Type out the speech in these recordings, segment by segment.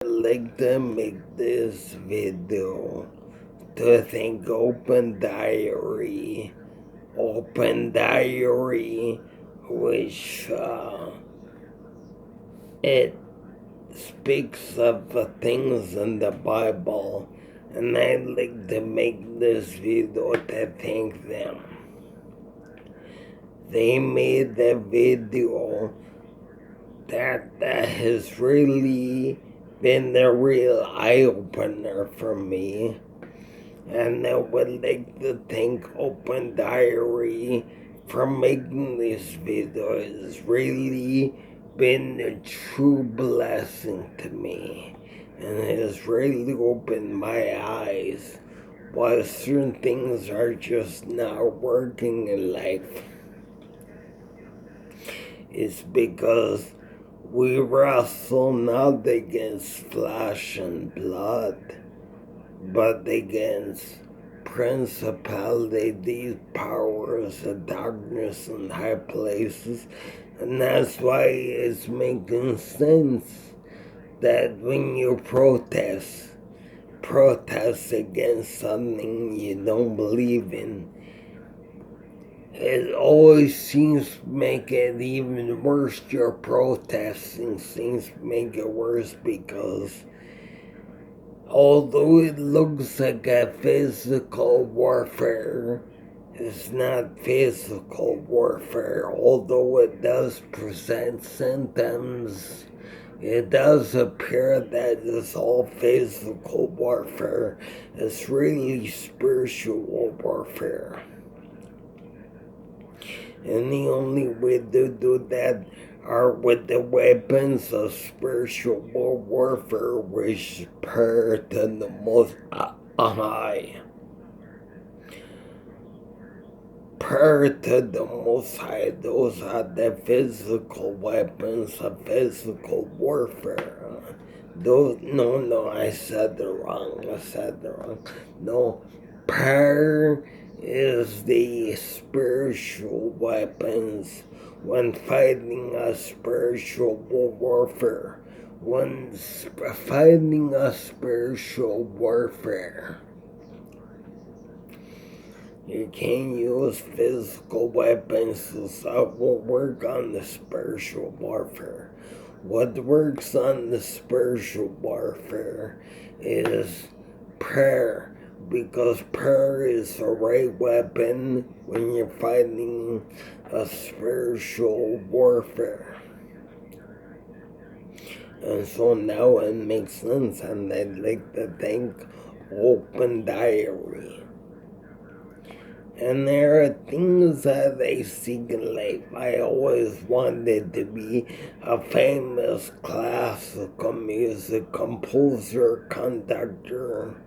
Like to make this video to thank Open Diary, which it speaks of the things in the Bible, and I'd like to make this video to thank them. They made the video that has really been the real eye-opener for me, and I would like to thank Open Diary for making this video. It's really been a true blessing to me, and it has really opened my eyes why certain things are just not working in life. It's because we wrestle not against flesh and blood, but against principalities, powers of darkness in high places. And that's why it's making sense that when you protest against something you don't believe in, it always seems to make it even worse. Your protesting seems to make it worse because although it looks like a physical warfare, it's not physical warfare. Although it does present symptoms, it does appear that it's all physical warfare. It's really spiritual warfare. And the only way to do that are with the weapons of spiritual warfare, which is prayer to the Most High. Prayer to the Most High, those are the physical weapons of physical warfare. No, I said it wrong. No, prayer is the spiritual weapons when fighting a spiritual warfare. When fighting a spiritual warfare, you can't use physical weapons, so that won't work on the spiritual warfare. What works on the spiritual warfare is prayer, because prayer is the right weapon when you're fighting a spiritual warfare. And so now it makes sense, and I'd like to thank Open Diary. And there are things that I seek in life. I always wanted to be a famous classical music composer, conductor.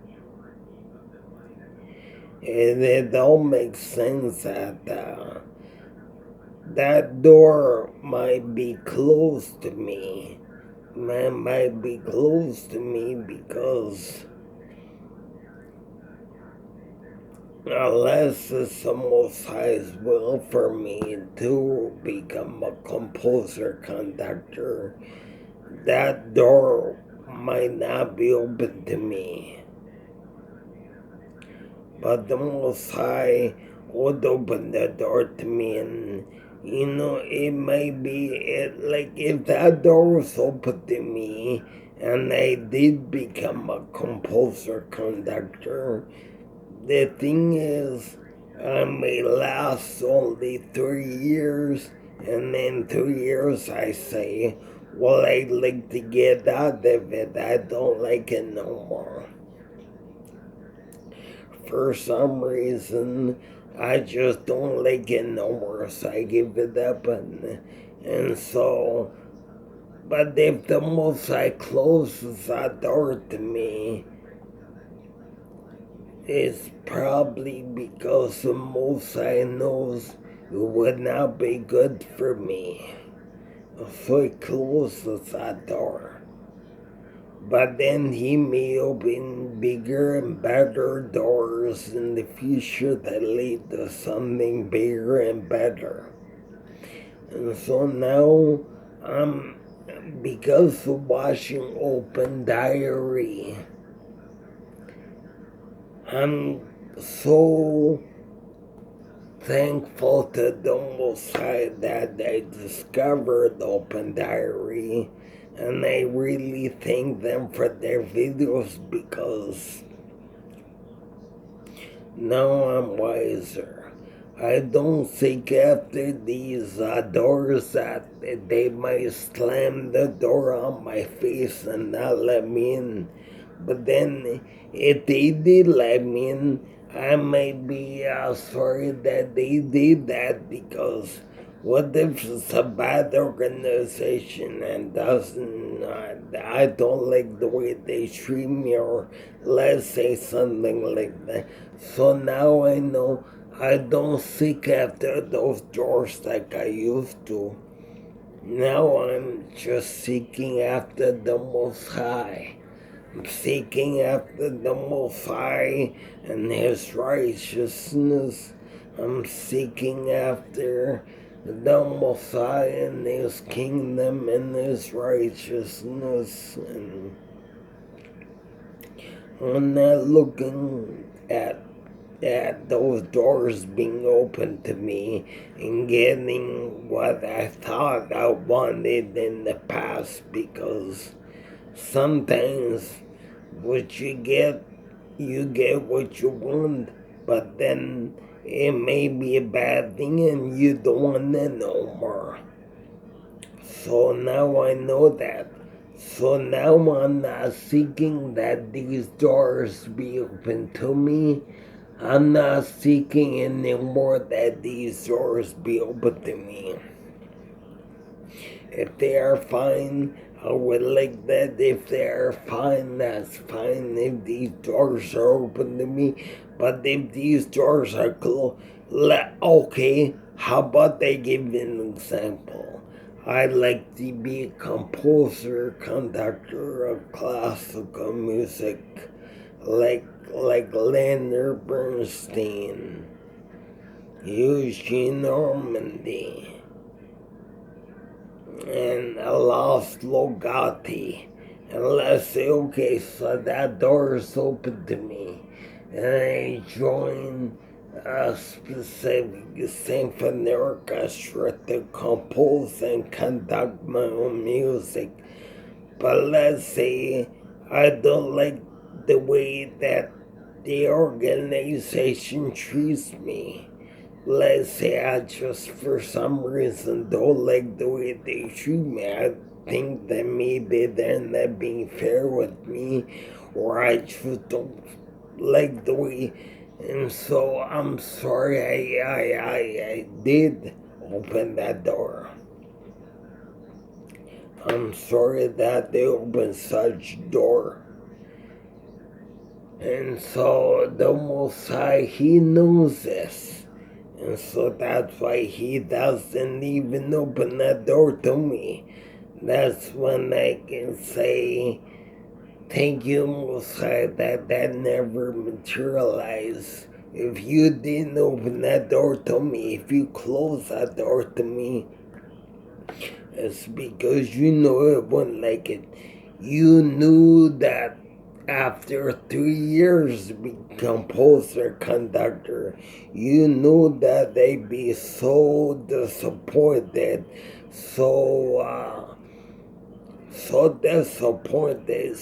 And it all makes sense that that door might be closed to me. Might be closed to me because unless it's the Most High's will for me to become a composer conductor, that door might not be open to me. But the Most High would open the door to me, and it might be like if that door was open to me and I did become a composer conductor, the thing is, I may last only 3 years, and in 2 years I say, well, I'd like to get out of it. I don't like it no more. For some reason, I just don't like it no more, so I give it up. And so, but if the Most High closes that door to me, it's probably because the Most High knows it would not be good for me. So he closes that door. But then he may open bigger and better doors in the future that lead to something bigger and better. And so now I'm because of watching Open Diary, I'm so thankful to the Most High that I discovered Open Diary, and I really thank them for their videos because now I'm wiser. I don't seek after these doors that they might slam the door on my face and not let me in. But then, if they did let me in, I might be sorry that they did that, because what if it's a bad organization and doesn't, I don't like the way they treat me, or let's say something like that. So now I know I don't seek after those doors like I used to. Now I'm just seeking after the Most High. I'm seeking after the Most High and His righteousness. I'm seeking after the Most High and His kingdom and His righteousness. And I'm not looking at those doors being open to me and getting what I thought I wanted in the past, because sometimes what you get what you want, but then it may be a bad thing and you don't want it no more. So now I know that. So now I'm not seeking that these doors be open to me. I'm not seeking anymore that these doors be open to me. If they are fine, I would like that. If they are fine, that's fine. If these doors are open to me, but if these doors are closed, okay, how about I give you an example? I'd like to be a composer, conductor of classical music, like Leonard Bernstein, Eugene Normandy, and Laszlo Gotti. And let's say, okay, so that door is open to me, and I join a specific symphony orchestra to compose and conduct my own music. But let's say I don't like the way that the organization treats me. Let's say I just for some reason don't like the way they treat me. I think that maybe they're not being fair with me, or I just don't like the way. And so I'm sorry I did open that door. I'm sorry that they opened such door. And so the Most High, He knows this. And so that's why He doesn't even open that door to me. That's when I can say, thank you, Most High, that never materialized. If you didn't open that door to me, if you closed that door to me, it's because you know it wouldn't like it. You knew that after 3 years being composer conductor, you knew that they'd be so disappointed, so disappointed,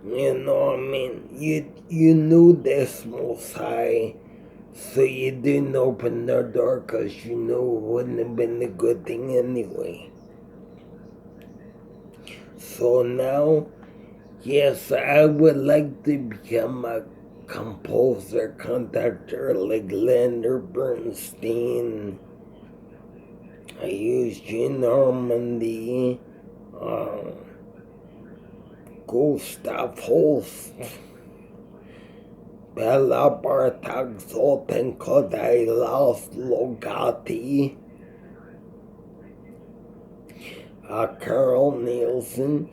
you know what I mean? You knew this, Most High. So you didn't open the door because you knew it wouldn't have been a good thing anyway. So now, yes, I would like to become a composer, conductor like Leonard Bernstein. I Eugene Normandy, Gustav Holst, Bela Bartok, Zoltan Kodály, Laszlo Gotti, Carl Nielsen.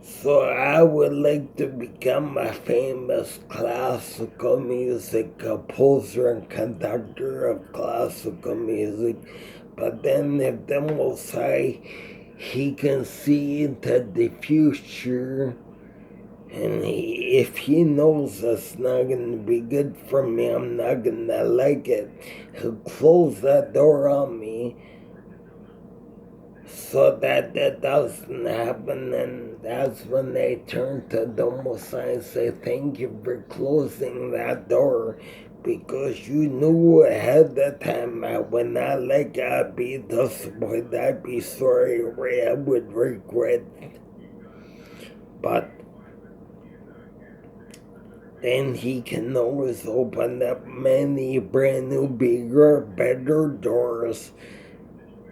So I would like to become a famous classical music composer and conductor of classical music. But then if the Most High, he can see into the future. And if he knows it's not going to be good for me, I'm not going to like it, he'll close that door on me so that that doesn't happen. And that's when they turn to Domosai and say, thank you for closing that door, because you knew ahead of time I would not like I'd be disappointed, I'd be sorry, I would regret. But then he can always open up many brand new, bigger, better doors